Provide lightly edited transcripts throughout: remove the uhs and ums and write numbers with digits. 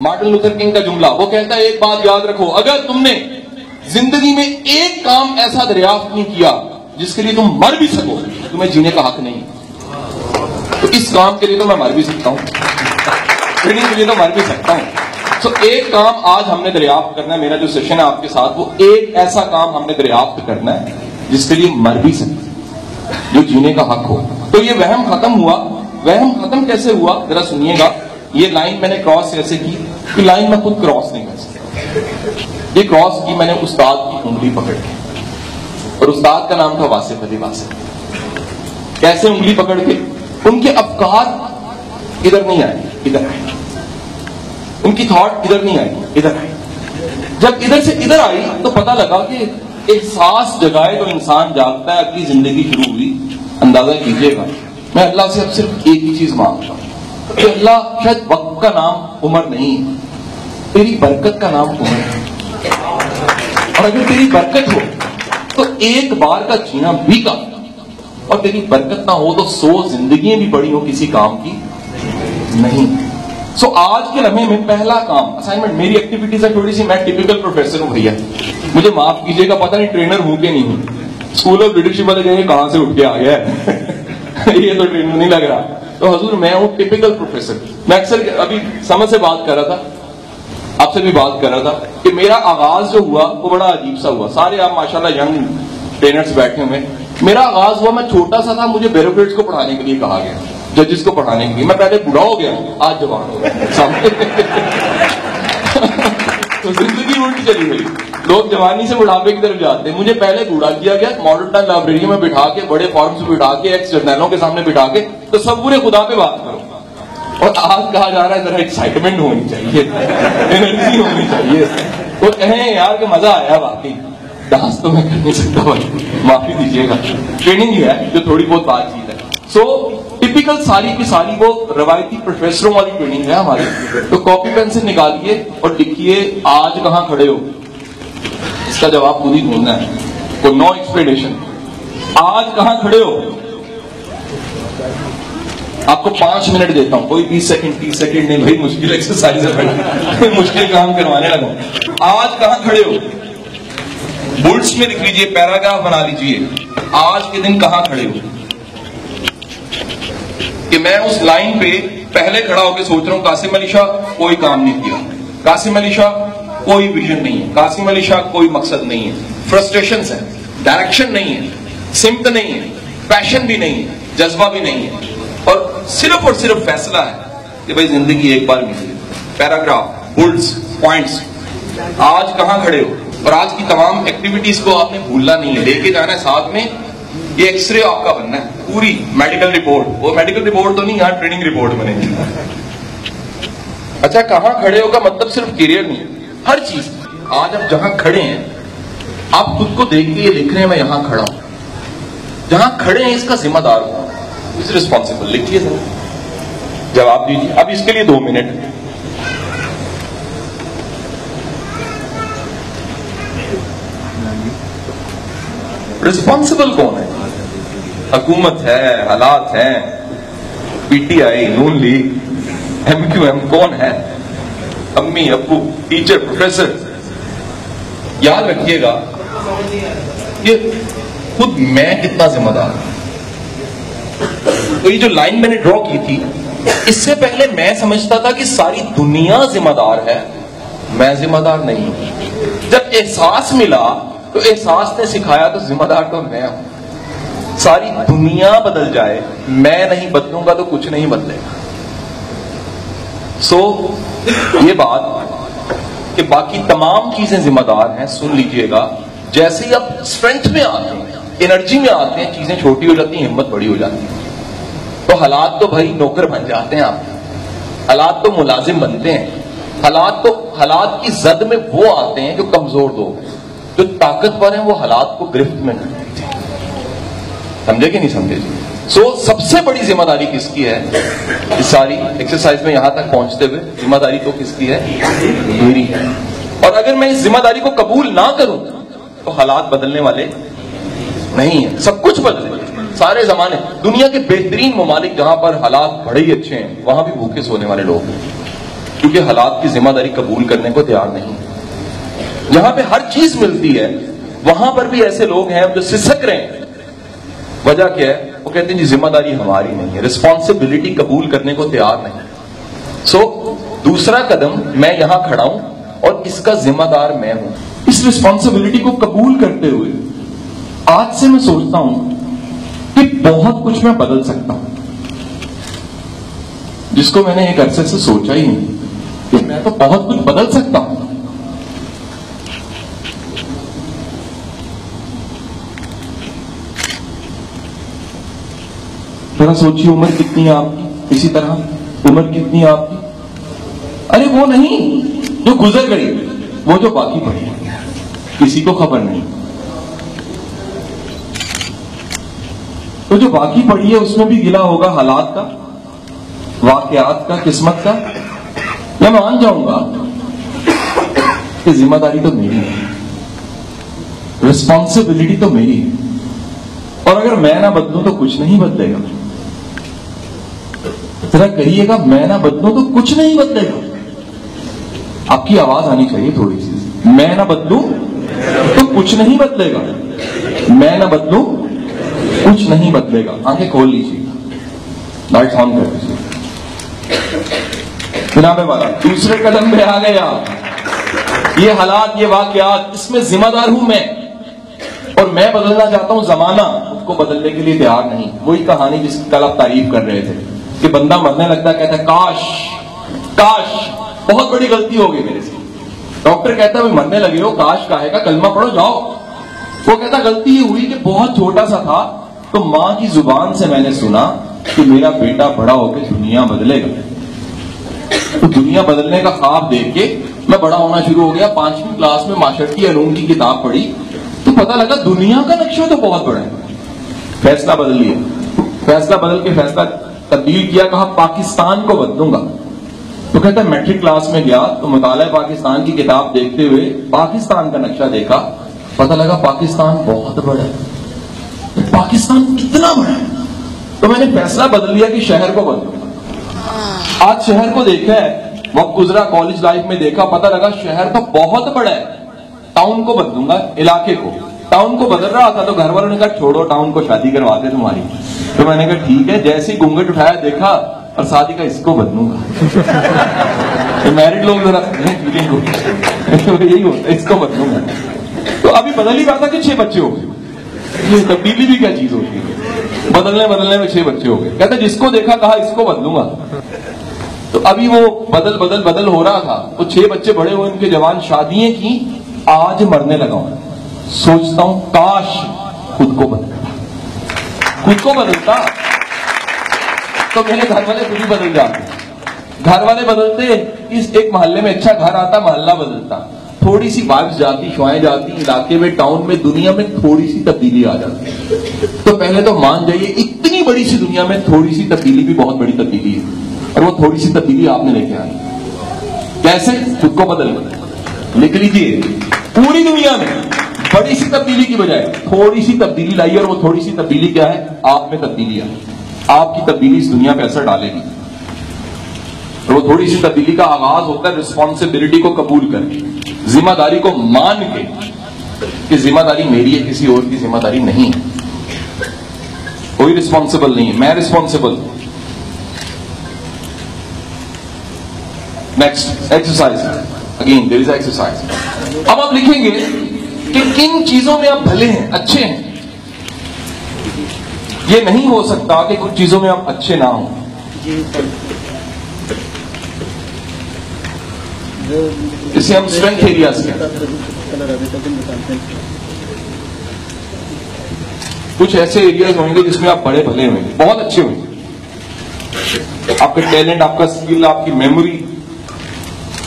Martin Luther king का जुमला, वो कहता है एक बात याद रखो, अगर तुमने जिंदगी में एक काम ऐसा दरियाफ्त नहीं किया जिसके लिए तुम मर भी सको, तुम्हें जीने का हक नहीं। तो इस काम के लिए तो मैं मर भी सकता हूं, ट्रेनिंग के लिए तो मर भी सकता हूं। तो एक काम आज हमने दरियाफ्त करना है, मेरा जो सेशन है आपके साथ, वो एक ऐसा काम हमने दरियाफ्त करना है जिसके लिए मर भी सकते, जो जीने का हक हो। तो ये वहम खत्म हुआ। वहम खत्म कैसे हुआ जरा सुनिएगा। ये लाइन मैंने क्रॉस ऐसे की कि लाइन में खुद क्रॉस नहीं कर सकता। ये क्रॉस की मैंने उस्ताद की उंगली पकड़ के, और उस्ताद का नाम था वासिफ अली वासिफ। कैसे उंगली पकड़ के? उनके अफकार इधर नहीं आए, इधर आए। उनकी थॉट इधर नहीं आई, इधर आई। जब इधर से इधर आई तो पता लगा कि एहसास जगाए तो इंसान जागता है। अपनी जिंदगी शुरू हुई। अंदाजा कीजिएगा, मैं अल्लाह से अब सिर्फ एक ही चीज मांगता हूं कि अल्लाह, शायद वक्त का नाम उम्र नहीं है, तेरी बरकत का नाम उम्र है। और अगर तेरी बरकत हो तो एक बार का जीना भी काफी, और तेरी बरकत ना हो तो 100 जिंदगियां भी बड़ी हो किसी काम की नहीं। सो आज के लम्हे में पहला काम असाइनमेंट, मेरी एक्टिविटीज है थोड़ी सी, मैं टिपिकल प्रोफेसर हूं भैया, मुझे माफ कीजिएगा, पता नहीं ट्रेनर हूं कि नहीं हूं। स्कूल ऑफ लीडरशिप वाले कहेंगे कहां से उठ के आ गया है ये तो ट्रेनर नहीं लग रहा। तो हजूर मैं हूं टिपिकल प्रोफेसर। मैं अक्सर अभी समझ से बात कर रहा था, आपसे भी बात कर रहा था कि मेरा आगाज जो हुआ वो बड़ा अजीब सा हुआ। सारे आप माशाल्लाह यंग ट्रेनर्स बैठे हुए। मेरा आगाज हुआ, मैं छोटा सा था, मुझे ब्यूरोक्रेट्स को पढ़ाने के लिए कहा गया, जजेस को पढ़ाने के लिए। मैं पहले बूढ़ा हो गया, आज जवान हो गया तो जिंदगी उल्टी चली गई। लोग जवानी से बुढ़ापे की तरफ जाते हैं, मुझे पहले बूढ़ा किया गया, मॉडल टाउन लाइब्रेरी में बिठा के, बड़े फॉर्म्स में बिठा के, एक्स जर्नलों के सामने बिठा के, तो सब पूरे खुदा पे बात करो। और आज कहा जा रहा है जरा एक्साइटमेंट होनी चाहिए, एनर्जी होनी चाहिए। तो कहें यार कि मजा आया, बाकी डांस तो मैं कर नहीं सकता भाई, माफी दीजिएगा, ट्रेनिंग ही है जो थोड़ी बहुत बातचीत है। सो टिपिकल सारी की सारी वो रवायती प्रोफेसरों वाली ट्रेनिंग है हमारी। तो कॉपी पेंसिल निकालिए और लिखिए आज कहां खड़े हो। इसका जवाब खुद ही ढूंढना है, को नो एक्सप्लेनेशन। आज कहां खड़े हो? आपको 5 मिनट देता हूं, कोई 20 सेकंड 30 सेकंड नहीं भाई, मुश्किल एक्सरसाइज है मुश्किल काम करवाने लगा। आज कहां खड़े हो? बुल्स में लिख लीजिए, पैराग्राफ बना लीजिए, आज के दिन कहां खड़े हो। कि मैं उस लाइन पे पहले खड़ा होकर सोच रहा हूं, कासिम अली शाह कोई काम नहीं किया, कासिम अली शाह कोई विजन नहीं है, कासिम अली शाह कोई मकसद नहीं है, फ्रस्ट्रेशन है, डायरेक्शन नहीं है, सिमत नहीं है, पैशन भी नहीं है, जज्बा भी नहीं है, और सिर्फ फैसला है कि भाई जिंदगी एक बार मिली। पैराग्राफ, बुल्स, पॉइंट्स, आज कहां खड़े हो। और आज की तमाम एक्टिविटीज को आपने भूलना नहीं है, लेके जाना है साथ में। ये एक्सरे आपका बनना है, पूरी मेडिकल रिपोर्ट। वो मेडिकल रिपोर्ट तो नहीं, यहां ट्रेनिंग रिपोर्ट बनेगी। अच्छा, कहां खड़े हो का मतलब सिर्फ करियर नहीं, हर चीज। आज आप जहां खड़े हैं, आप खुद को देख के ये लिख रहे हैं मैं यहां खड़ा हूं, जहां खड़े हैं इसका जिम्मेदार हूं, इज रिस्पॉन्सिबल। लिखिए सर, जवाब दीजिए। अब इसके लिए 2 मिनट। रिस्पॉन्सिबल कौन है? हुकूमत है, हालात हैं, पीटीआई, नून लीग, एमक्यूएम, कौन है? अम्मी, अब्बू, टीचर, प्रोफेसर। याद रखिएगा ये खुद मैं कितना जिम्मेदार हूं। तो ये जो लाइन मैंने ड्रॉ की थी, इससे पहले मैं समझता था कि सारी दुनिया जिम्मेदार है, मैं जिम्मेदार नहीं हूं। जब एहसास मिला तो एहसास ने सिखाया तो जिम्मेदार तो मैं हूं। सारी दुनिया बदल जाए, मैं नहीं बदलूंगा तो कुछ नहीं बदलेगा। सो ये बात कि बाकी तमाम चीजें जिम्मेदार हैं, सुन लीजिएगा। जैसे ही आप स्ट्रेंथ में आते हैं, एनर्जी में आते हैं, चीजें छोटी हो जाती हैं, हिम्मत बड़ी हो जाती है। तो हालात तो भाई नौकर बन जाते हैं आप, हालात तो मुलाजिम बनते हैं, हालात की जद में वो आते हैं जो कमजोर लोग, जो ताकतवर हैं वो हालात को गिरफ्त में कर लेते हैं। समझे कि नहीं समझे जी? सो सबसे बड़ी जिम्मेदारी किसकी है? इस सारी एक्सरसाइज में यहां तक पहुंचते हुए जिम्मेदारी तो किसकी है? मेरी है। और अगर मैं इस जिम्मेदारी को कबूल ना करूं तो हालात बदलने वाले नहीं है। सब कुछ बदले, सारे जमाने, दुनिया के बेहतरीन ममालिक जहां पर हालात बड़े ही अच्छे हैं, वहां भी भूखे सोने वाले लोग हैं। क्योंकि हालात की जिम्मेदारी कबूल करने को तैयार नहीं। जहां पे हर चीज मिलती है वहां पर भी ऐसे लोग हैं जो सिसक रहे हैं। वजह क्या है? वो कहते हैं जी जिम्मेदारी हमारी नहीं है, रिस्पॉन्सिबिलिटी कबूल करने को तैयार नहीं। सो दूसरा कदम, मैं यहां खड़ा हूं और इसका जिम्मेदार मैं हूं। इस रिस्पॉन्सिबिलिटी को कबूल करते हुए आज से मैं सोचता हूं कि बहुत कुछ मैं बदल सकता हूं, जिसको मैंने एक अरसे से सोचा ही नहीं कि मैं तो बहुत कुछ बदल सकता हूं। जरा सोचिए, उम्र कितनी है आपकी? इसी तरह उम्र कितनी है आपकी? अरे वो नहीं जो गुजर गई, वो जो बाकी पड़ी किसी को खबर नहीं। तो जो बाकी पड़ी है उसमें भी गिला होगा हालात का, वाकयात का, किस्मत का। मैं मान जाऊंगा कि जिम्मेदारी तो मेरी है, रिस्पॉन्सिबिलिटी तो मेरी है, और अगर मैं ना बदलूं तो कुछ नहीं बदलेगा। जरा कहिएगा, मैं ना बदलूं तो कुछ नहीं बदलेगा। आपकी आवाज आनी चाहिए थोड़ी सी। मैं ना बदलूं तो कुछ नहीं बदलेगा, मैं ना बदलूं कुछ नहीं बदलेगा। आंखें खोल लीजिए, लाइट ऑन कर दीजिए। जनाबे वाला दूसरे कदम पे आ गया। ये हालात, ये वाकयात, इसमें जिम्मेदार हूं मैं, और मैं बदलना चाहता हूं। जमाना उसको बदलने के लिए तैयार नहीं। वही कहानी जिसकी कल आप तारीफ कर रहे थे कि बंदा मरने लगता, कहता है काश काश बहुत बड़ी गलती हो गई मेरे से। डॉक्टर कहता है मरने लगे हो, काश काहे का, कलमा पढ़ो जाओ। वो कहता गलती ये हुई कि बहुत छोटा सा था, तो मां की जुबान से मैंने सुना कि मेरा बेटा बड़ा होकर दुनिया बदलेगा। तो दुनिया बदलने का ख्वाब देख के मैं बड़ा होना शुरू हो गया। 5वीं क्लास में माशरती अलूम की किताब पढ़ी तो पता लगा दुनिया का नक्शा तो बहुत बड़ा है। फैसला बदल लिया, फैसला बदल के फैसला तब्दील किया, कहा पाकिस्तान को बदलूंगा। तो कहता है मैट्रिक क्लास में गया तो मुताला पाकिस्तान की किताब देखते हुए पाकिस्तान का नक्शा देखा, पता लगा पाकिस्तान बहुत बड़ा है। पाकिस्तान कितना बड़ा है? तो मैंने फैसला बदल लिया कि शहर को बदलूंगा। आज शहर को देखा है, वक्त गुजरा, कॉलेज लाइफ में देखा, पता लगा शहर तो बहुत बड़ा है। टाउन को बदलूंगा, इलाके को। टाउन को बदल रहा था तो घर वालों ने कहा छोड़ो टाउन को, शादी करवाते तुम्हारी। तो मैंने कहा ठीक है। जैसे ही घूंघट उठाया देखा और शादी का इसको बदलूंगा। तो मैरिड लोग जरा फीलिंग को तो यही होता है, इसको बदलूंगा। तो अभी बदल ही रहा था कि 6 बच्चे हो गए। ये तब्दीली भी क्या चीज होती है? बदलने बदलने में 6 बच्चे हो गए। कहते जिसको देखा कहा इसको बदलूंगा। तो अभी वो बदल बदल बदल हो रहा था, वो 6 बच्चे बड़े हुए, उनके जवान शादियां की। आज मरने लगा हूं, सोचता हूं काश खुद को बदलता तो मेरे घर वाले खुद ही बदल जाते। घर वाले बदलते, इस एक मोहल्ले में अच्छा घर आता, मोहल्ला बदलता, थोड़ी सी वाइब्स जाती, शुआएं जाती, इलाके में, टाउन में, दुनिया में थोड़ी सी तब्दीली आ जाती। तो पहले तो मान जाइए इतनी बड़ी सी दुनिया में थोड़ी सी तब्दीली भी बहुत बड़ी तब्दीली है, और वो थोड़ी सी तब्दीली आपने लेके आई। कैसे? खुद को बदल लिख लीजिए। पूरी दुनिया में बड़ी सी तब्दीली की बजाय थोड़ी सी तब्दीली लाइए, और वो थोड़ी सी तब्दीली क्या है? आप में तब्दीली आई। आपकी तब्दीली इस दुनिया पे असर डालेगी। और वो थोड़ी सी तब्दीली का आगाज होता है रिस्पॉन्सिबिलिटी को कबूल करके, जिम्मेदारी को मान के कि जिम्मेदारी मेरी है, किसी और की जिम्मेदारी नहीं है। कोई रिस्पॉन्सिबल नहीं है, मैं responsible. Next exercise, again there is exercise. अब आप लिखेंगे कि किन चीजों में आप भले हैं, अच्छे हैं। ये नहीं हो सकता कि कुछ चीजों में आप अच्छे ना हो। इसे हम स्ट्रेंथ एरियाज कहते हैं। कुछ ऐसे एरियाज होंगे जिसमें आप बड़े भले होंगे, बहुत अच्छे होंगे। आपका टैलेंट, आपका स्किल, आपकी मेमोरी,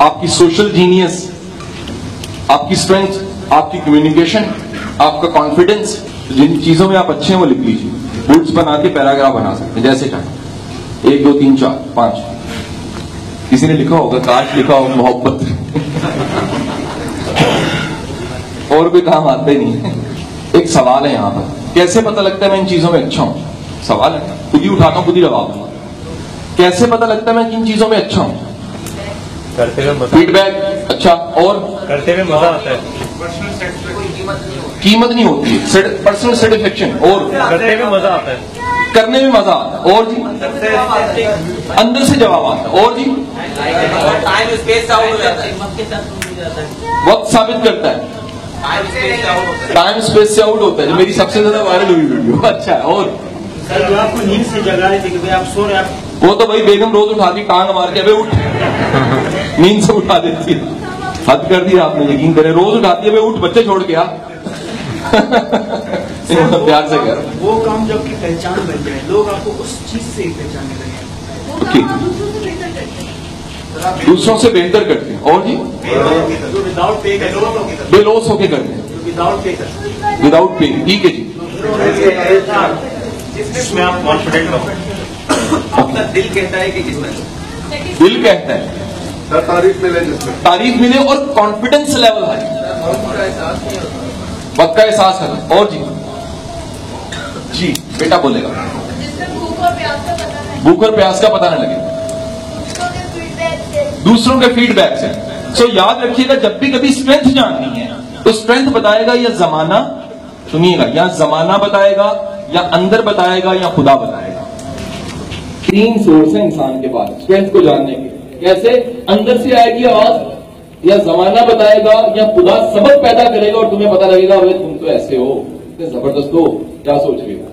आपकी सोशल जीनियस, आपकी स्ट्रेंथ, आपकी कम्युनिकेशन, आपका कॉन्फिडेंस। जिन चीजों में आप अच्छे हैं वो लिख लीजिए। बुक्स बना के पैराग्राफ बना सकते हैं जैसे चाहे, 1 2 3 4 5। किसी ने लिखा होगा, काश लिखा होगा मोहब्बत। और कोई काम आते नहीं। एक सवाल है यहां पर, कैसे पता लगता है मैं इन चीजों में अच्छा हूं? सवाल है, खुद ही उठाता हूं, खुद ही जवाब दूंगा। कैसे पता लगता है मैं किन चीजों में अच्छा हूं? करते हुए मजा, फीडबैक अच्छा, और करते हुए मजा आता है, कीमत नहीं होती, पर्सनल सेटिस्फेक्शन, और करते हुए मजा आता है, करने में मजा आता है, और जी अंदर से जवाब आता है, और जी टाइम स्पेस आउट हो जाता है, वक्त साबित करता है, टाइम स्पेस से आउट होता है, जो मेरी सबसे ज्यादा वायरल हुई वीडियो। अच्छा, और सर जो आपको नींद से जगा रही थी कि भाई आप सो रहे हैं, वो तो भाई बेगम रोज उठाती टांग मार के, अबे उठ, नींद से उठा देती है। हद कर दिया आपने, यकीन करें, रोज उठाती है, अबे उठ, बच्चे छोड़ के आ। प्यार से कर, वो काम जो आपकी पहचान बन जाए, लोग आपको उस चीज से ही पहचानने लगे। ठीक, दूसरों से बेहतर करते हैं, और जी जो विदाउट पे बेलौस होके करते हैं, विदाउट पे करते विदाउट पे, ठीक है जी। जिसमें आप कॉन्फिडेंट हो। आपका दिल कहता है कि जिसमें दिल कहता है सर तारीफ मिले, जिसमें तारीफ मिले और कॉन्फिडेंस लेवल है, वक्त का एहसास है, और जी बेटा बोलेगा, भूख और प्यास का पता न लगे, दूसरों के फीडबैक से। सो याद रखिएगा, जब भी कभी स्ट्रेंथ जाननी है तो स्ट्रेंथ बताएगा या जमाना, सुनिएगा, या जमाना बताएगा, या अंदर बताएगा, या खुदा बताएगा। 3 सोर्स है इंसान के पास स्ट्रेंथ को जानने के। कैसे? अंदर से आएगी आवाज, या जमाना बताएगा, या खुदा सबक पैदा करेगा और तुम्हें पता लगेगा, अरे तुम तो ऐसे हो, इतने जबरदस्त हो, क्या सोच रहे हो।